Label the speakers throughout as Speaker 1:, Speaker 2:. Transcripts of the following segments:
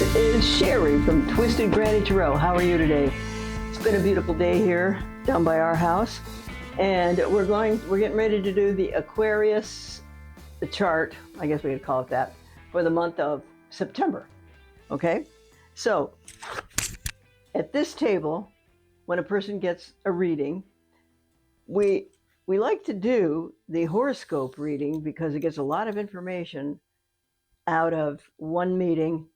Speaker 1: This is Sherry from Twisted Granny Tarot. How are you today? It's been a beautiful day here down by our house, and we're getting ready to do the Aquarius chart, I guess we could call it that, for the month of September. Okay? So, at this table, when a person gets a reading, we like to do the horoscope reading because it gets a lot of information out of one meeting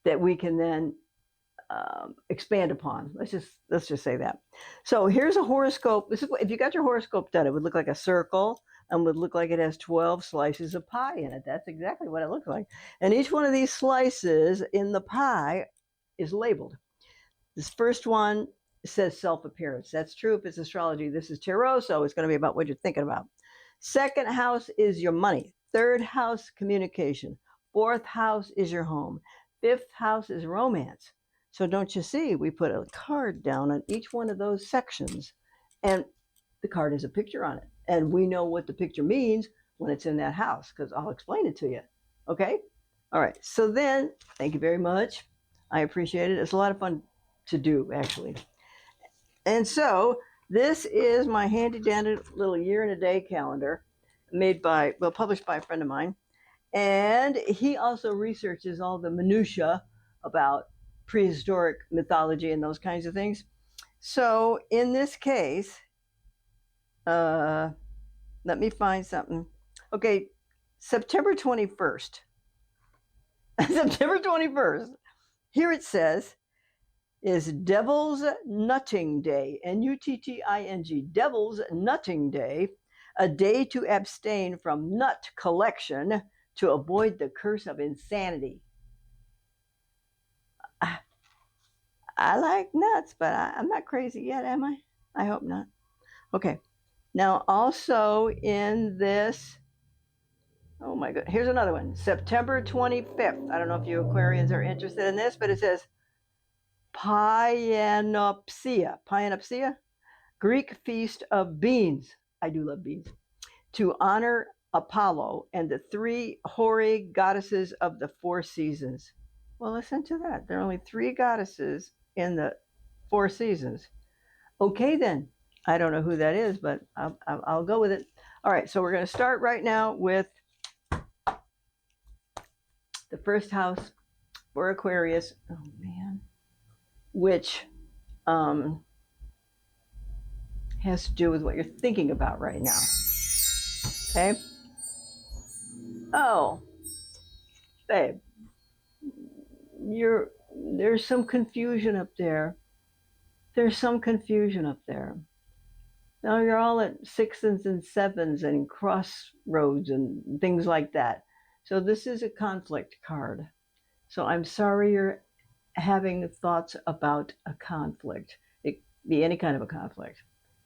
Speaker 1: that we can then expand upon. Let's just say that. So here's a horoscope. This is if you got your horoscope done, it would look like a circle and would look like it has 12 slices of pie in it. That's exactly what it looks like. And each one of these slices in the pie is labeled. This first one says self-appearance. That's true if it's astrology. This is tarot, so it's going to be about what you're thinking about. Second house is your money. Third house, communication. Fourth house is your home. Fifth house is romance. So don't you see, we put a card down on each one of those sections, and the card has a picture on it. And we know what the picture means when it's in that house, because I'll explain it to you. Okay? All right. So then, thank you very much. I appreciate it. It's a lot of fun to do, actually. And so this is my handy-dandy little year-and-a-day calendar published by a friend of mine. And he also researches all the minutiae about prehistoric mythology and those kinds of things. So in this case, let me find something. Okay, September 21st. September 21st. Here it says, is Devil's Nutting Day, N-U-T-T-I-N-G, Devil's Nutting Day, a day to abstain from nut collection to avoid the curse of insanity. I like nuts, but I'm not crazy yet, am I? I hope not. Okay. Now, also in this, oh my God, here's another one. September 25th. I don't know if you Aquarians are interested in this, but it says Pyanopsia. Pyanopsia? Greek feast of beans. I do love beans. To honor Apollo and the three hoary goddesses of the four seasons. Well, listen to that. There are only three goddesses in the four seasons. Okay, then. I don't know who that is, but I'll go with it. All right, so we're going to start right now with the first house for Aquarius. Oh, man. Which has to do with what you're thinking about right now. Okay? Oh, babe, there's some confusion up there. There's some confusion up there. Now you're all at sixes and sevens and crossroads and things like that. So this is a conflict card. So I'm sorry you're having thoughts about a conflict. It could be any kind of a conflict.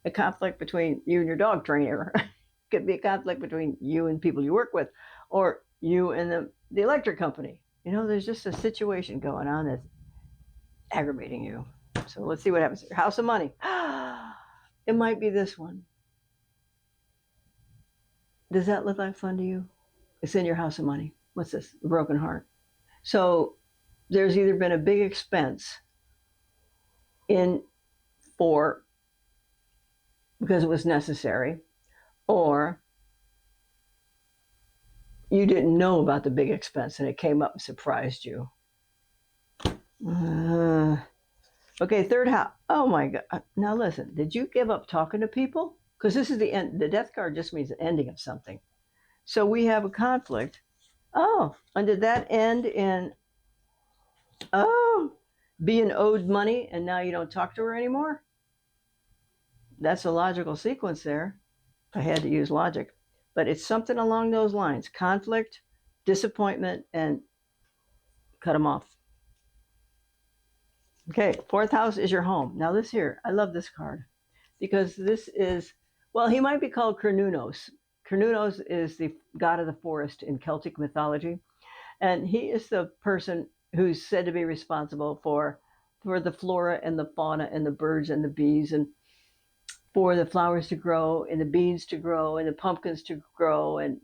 Speaker 1: A conflict between you and your dog trainer. Could be a conflict between you and people you work with, or you and the electric company. You know, there's just a situation going on that's aggravating you. So let's see what happens here. House of money. It might be this one. Does that look like fun to you? It's in your house of money. What's this? A broken heart. So there's either been a big expense because it was necessary, or you didn't know about the big expense and it came up and surprised you. Okay, third house. Oh my God. Now listen, did you give up talking to people? Because this is the end. The death card just means the ending of something. So we have a conflict. Oh, and did that end in, being owed money and now you don't talk to her anymore? That's a logical sequence there. I had to use logic. But it's something along those lines. Conflict, disappointment, and cut them off. Okay, fourth house is your home. Now this here, I love this card. Because this is, well, he might be called Cernunnos. Cernunnos is the god of the forest in Celtic mythology. And he is the person who's said to be responsible for the flora and the fauna and the birds and the bees, and for the flowers to grow and the beans to grow and the pumpkins to grow and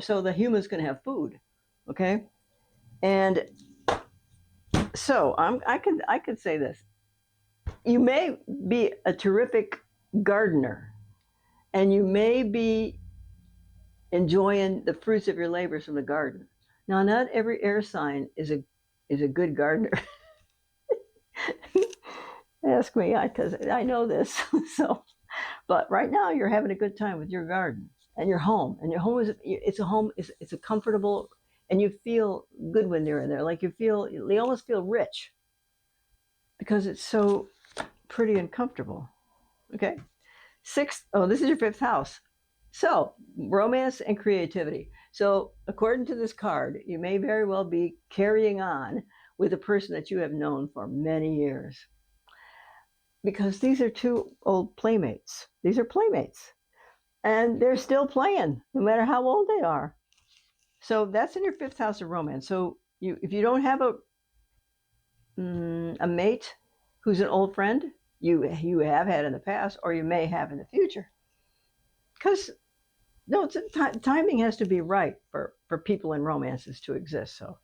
Speaker 1: so the humans can have food. Okay? And So I could say this. You may be a terrific gardener, and you may be enjoying the fruits of your labors from the garden. Now, not every air sign is a good gardener. Ask me, because I know this. So, but right now you're having a good time with your garden and your home, and your home is it's a home. It's a comfortable, and you feel good when you're in there. Like you almost feel rich because it's so pretty and comfortable. Okay. Sixth, oh, this is your fifth house. So, romance and creativity. So, according to this card, you may very well be carrying on with a person that you have known for many years. Because these are two old playmates. These are playmates. And they're still playing, no matter how old they are. So, that's in your fifth house of romance. So, if you don't have a mate who's an old friend, you have had in the past, or you may have in the future. Because no, timing has to be right for people in romances to exist. So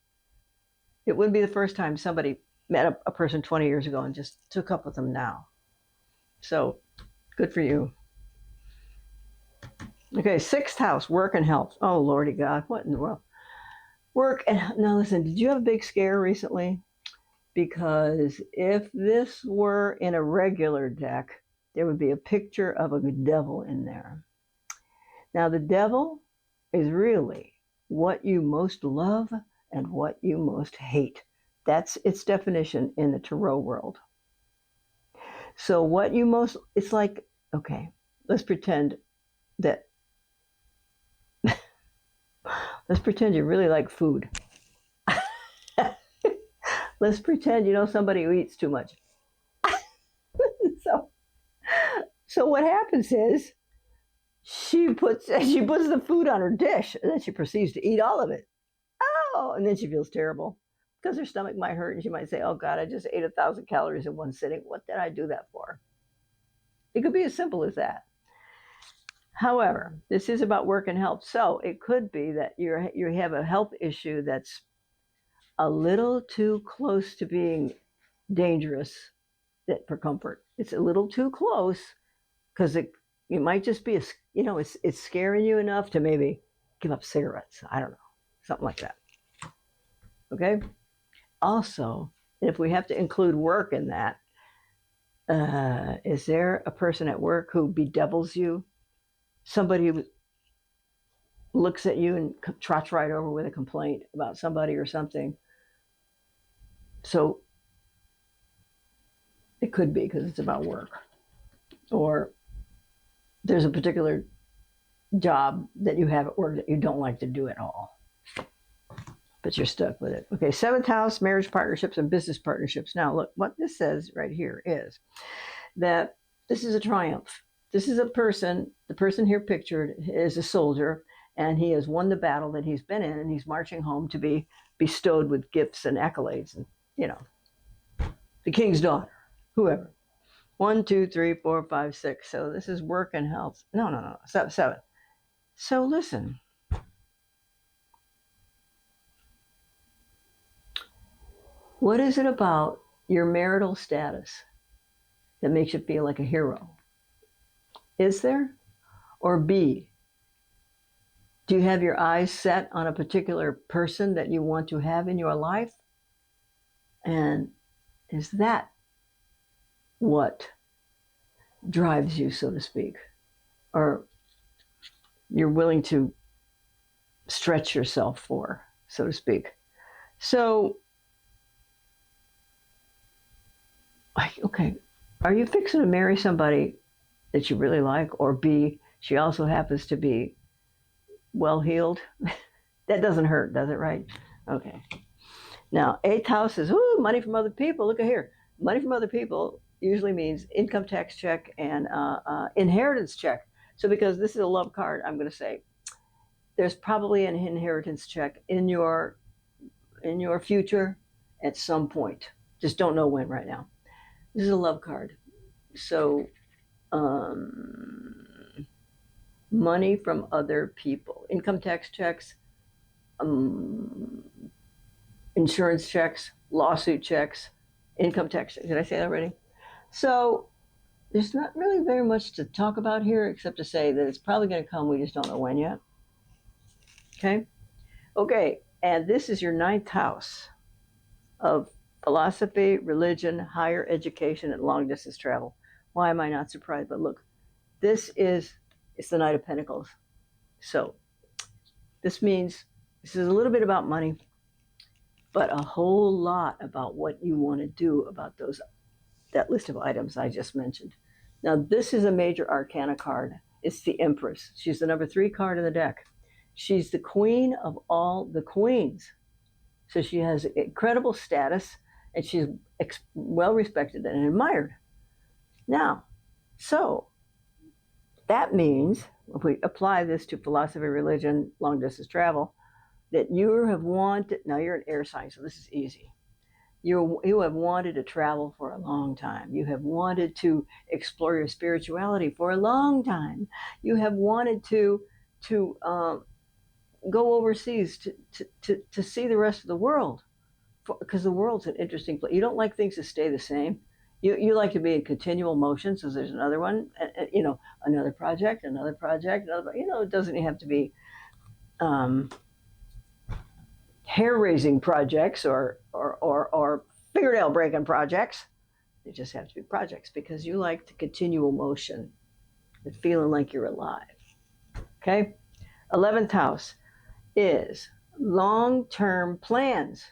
Speaker 1: it wouldn't be the first time somebody met a person 20 years ago and just took up with them now. So good for you. Okay, sixth house, work and health. Oh, Lordy God, what in the world? Work and now listen, did you have a big scare recently? Because if this were in a regular deck, there would be a picture of a devil in there. Now, the devil is really what you most love and what you most hate. That's its definition in the tarot world. So, what you most, it's like, okay, let's pretend that, let's pretend you really like food. Let's pretend you know somebody who eats too much. so, so what happens is she puts the food on her dish and then she proceeds to eat all of it. Oh, and then she feels terrible because her stomach might hurt and she might say, oh God, I just ate 1,000 calories in one sitting. What did I do that for? It could be as simple as that. However, this is about work and health. So it could be that you have a health issue that's a little too close to being dangerous for comfort. It's a little too close because it might just be it's scaring you enough to maybe give up cigarettes. I don't know, something like that. Okay. Also, if we have to include work in that, is there a person at work who bedevils you? Somebody who looks at you and trots right over with a complaint about somebody or something. So it could be because it's about work. Or there's a particular job that you have at work that you don't like to do at all, but you're stuck with it. Okay, seventh house, marriage partnerships and business partnerships. Now, look, what this says right here is that this is a triumph. This is a person, the person here pictured is a soldier, and he has won the battle that he's been in, and he's marching home to be bestowed with gifts and accolades, and, the king's daughter, whoever. 1, 2, 3, 4, 5, 6. So this is work and health. No. 7. So listen. What is it about your marital status that makes you feel like a hero? Is there? Or B, do you have your eyes set on a particular person that you want to have in your life? And is that what drives you, so to speak? Or you're willing to stretch yourself for, so to speak? So, okay, are you fixing to marry somebody that you really like? Or B, she also happens to be well-heeled? That doesn't hurt, does it, right? Okay. Now, eighth house is, ooh, money from other people. Look at here. Money from other people usually means income tax check and inheritance check. So because this is a love card, I'm going to say there's probably an inheritance check in your future at some point. Just don't know when right now. This is a love card. So money from other people, income tax checks, insurance checks, lawsuit checks, income tax. Did I say that already? So there's not really very much to talk about here except to say that it's probably going to come. We just don't know when yet. Okay. Okay. And this is your ninth house of philosophy, religion, higher education, and long distance travel. Why am I not surprised? But look, it's the Knight of Pentacles. So this means this is a little bit about money, but a whole lot about what you want to do about that list of items I just mentioned. Now, this is a major arcana card. It's the Empress. She's the number 3 card in the deck. She's the queen of all the queens. So she has incredible status, and she's well respected and admired. Now, so that means, if we apply this to philosophy, religion, long distance travel, that you have wanted, now you're an air sign, so this is easy. You have wanted to travel for a long time. You have wanted to explore your spirituality for a long time. You have wanted to go overseas to see the rest of the world, because the world's an interesting place. You don't like things to stay the same. You like to be in continual motion. So there's another one, another project, another. It doesn't have to be hair-raising projects or fingernail breaking projects. They just have to be projects because you like the continual motion and feeling like you're alive. Okay? 11th house is long-term plans.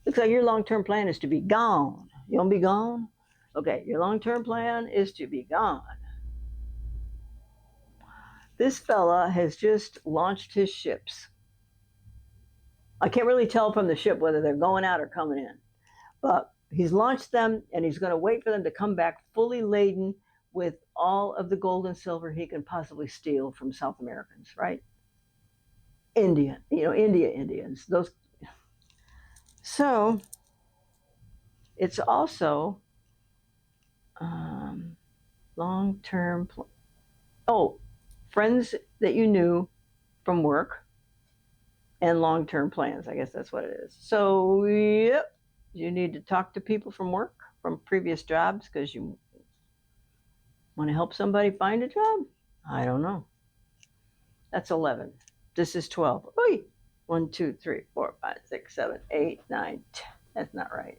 Speaker 1: Looks like your long-term plan is to be gone. You want to be gone? Okay, your long-term plan is to be gone. This fella has just launched his ships. I can't really tell from the ship whether they're going out or coming in, but he's launched them and he's going to wait for them to come back fully laden with all of the gold and silver he can possibly steal from South Americans, right? Indians, those. So it's also long-term. Friends that you knew from work and long-term plans. I guess that's what it is. So, yep, you need to talk to people from work, from previous jobs, because you want to help somebody find a job. I don't know. That's 11. This is 12. Oy! 1, 2, 3, 4, 5, 6, 7, 8, 9, 10. That's not right.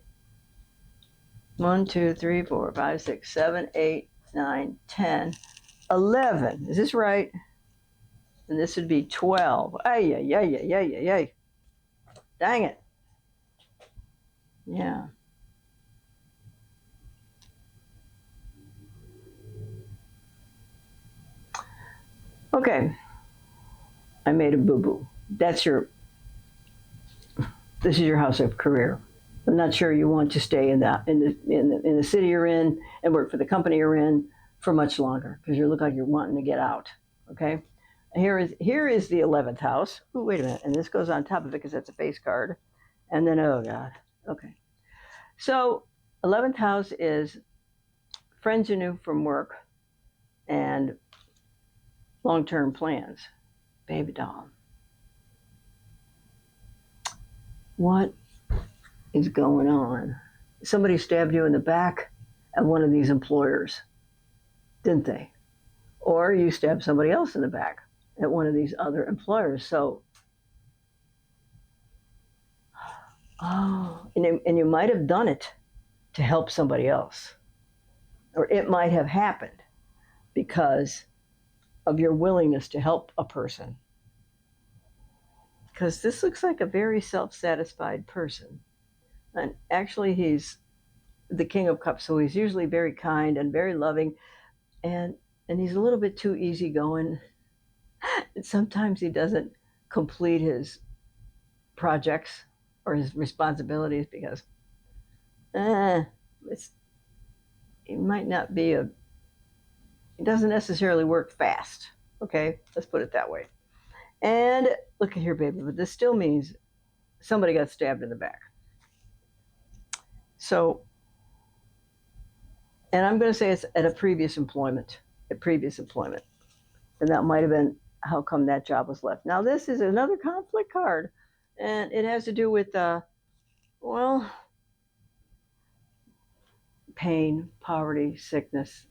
Speaker 1: 1, 2, 3, 4, 5, 6, 7, 8, 9, 10, 11. Is this right? And this would be 12. Ay. Dang it. Yeah. Okay. I made a boo-boo. This is your house of career. I'm not sure you want to stay in the city you're in and work for the company you're in for much longer, because you look like you're wanting to get out. Okay. Here is the 11th house. Oh, wait a minute. And this goes on top of it because that's a face card. And then, oh God. Okay. So 11th house is friends you knew from work and long-term plans. Baby doll. What is going on? Somebody stabbed you in the back at one of these employers, didn't they? Or you stabbed somebody else in the back at one of these other employers. So, and you might have done it to help somebody else. Or it might have happened because of your willingness to help a person. Because this looks like a very self-satisfied person. And actually he's the King of Cups, so he's usually very kind and very loving, and he's a little bit too easygoing. And sometimes he doesn't complete his projects or his responsibilities because he might not be he doesn't necessarily work fast. Okay, let's put it that way. And look at here, baby, but this still means somebody got stabbed in the back. So, and I'm going to say it's at a previous employment. And that might have been how come that job was left. Now, this is another conflict card, and it has to do with Well, pain, poverty, sickness.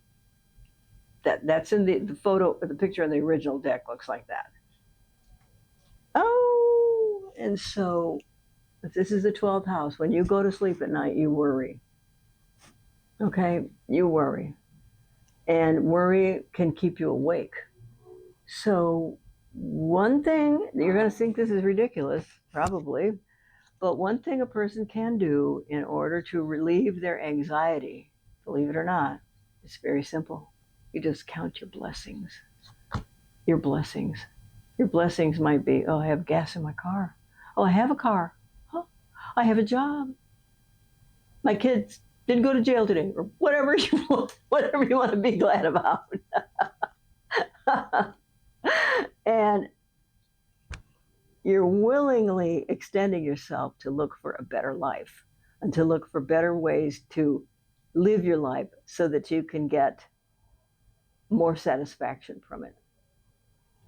Speaker 1: That's in the photo, the picture in the original deck looks like that. Oh, and so if this is the 12th house, when you go to sleep at night, you worry. Okay, you worry. And worry can keep you awake. So, one thing, you're going to think this is ridiculous, probably, but one thing a person can do in order to relieve their anxiety, believe it or not, it's very simple. You just count your blessings. Your blessings. Your blessings might be, oh, I have gas in my car. Oh, I have a car. Oh, I have a job. My kids didn't go to jail today, or whatever whatever you want to be glad about. And you're willingly extending yourself to look for a better life and to look for better ways to live your life so that you can get more satisfaction from it.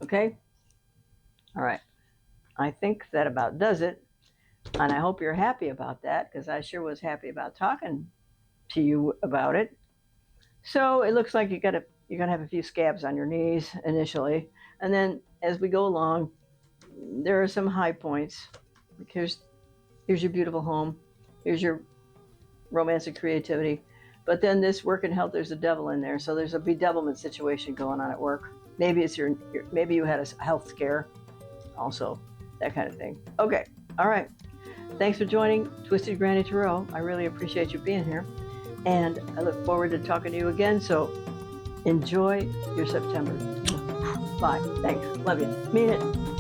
Speaker 1: Okay? All right. I think that about does it. And I hope you're happy about that, because I sure was happy about talking to you about it. So it looks like you're gonna have a few scabs on your knees initially, and then as we go along, there are some high points. Here's your beautiful home. Here's your romance and creativity. But then this work and health, there's a devil in there, so there's a bedevilment situation going on at work. Maybe it's maybe you had a health scare, also that kind of thing. Okay, all right. Thanks for joining Twisted Granny Tarot. I really appreciate you being here, and I look forward to talking to you again. So enjoy your September. Bye. Thanks. Love you. Mean it.